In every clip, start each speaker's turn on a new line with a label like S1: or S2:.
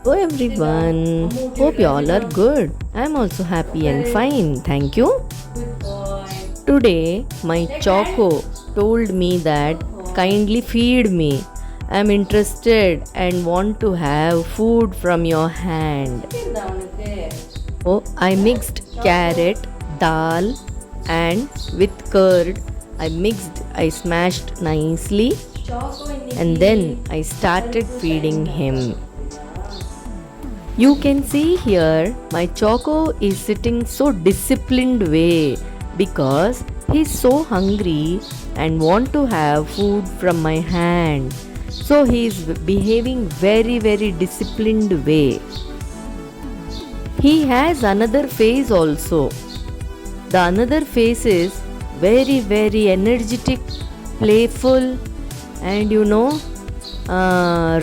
S1: Hello everyone. Hope you all are good. I'm also happy and fine. Thank you. Today my Choco told me that kindly feed me. I'm interested and want to have food from your hand. Oh, I mixed carrot, dal and with curd. I smashed nicely and then I started feeding him. You can see here my Choco is sitting so disciplined way because he's so hungry and want to have food from my hand. So he is behaving very disciplined way. He has another face also. The another face is very energetic, playful and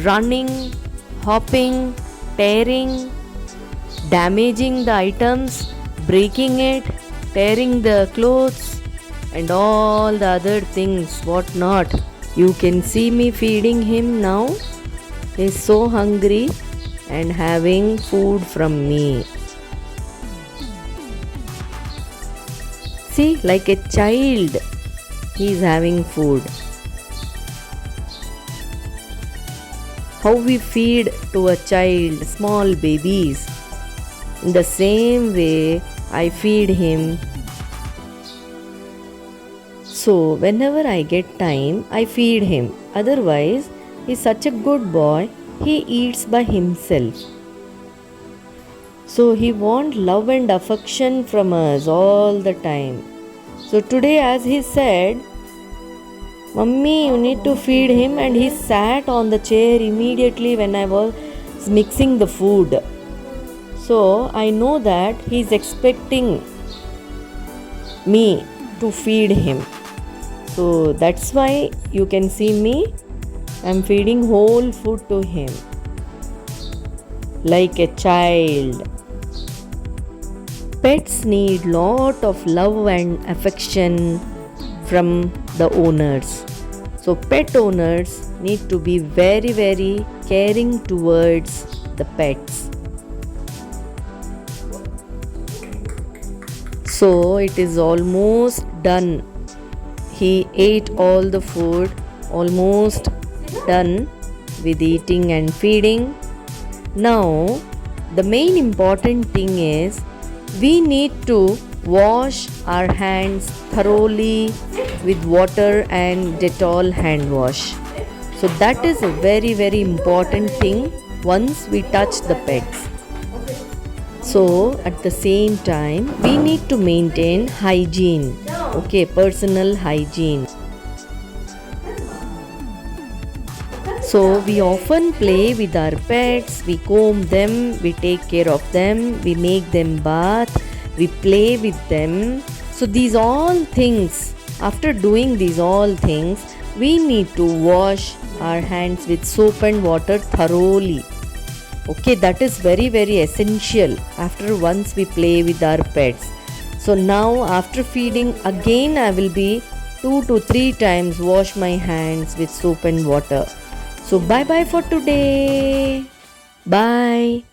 S1: running, hopping, tearing, damaging the items, breaking it, tearing the clothes, and all the other things, what not. You can see me feeding him now. He's so hungry and having food from me. See, like a child, he's having food. How we feed to a child, small babies. In the same way, I feed him. So, whenever I get time, I feed him. Otherwise, he's such a good boy, he eats by himself. So, he wants love and affection from us all the time. So, today, as he said, Mummy, you need to feed him, and he sat on the chair immediately when I was mixing the food. So I know that he is expecting me to feed him. So that's why you can see me. I'm feeding whole food to him like a child. Pets need lot of love and affection from the owners. So pet owners need to be very caring towards the pets. So it is almost done. He ate all the food, almost done with eating and feeding. Now the main important thing is we need to wash our hands thoroughly with water and Dettol hand wash. So that is a very important thing once we touch the pets. So at the same time we need to maintain hygiene. Okay, personal hygiene. So we often play with our pets, we comb them, we take care of them, we make them bath, we play with them. So these all things, after doing these all things, we need to wash our hands with soap and water thoroughly. Okay, that is very essential after once we play with our pets. So now after feeding again I will be 2 to 3 times wash my hands with soap and water. So bye for today. Bye.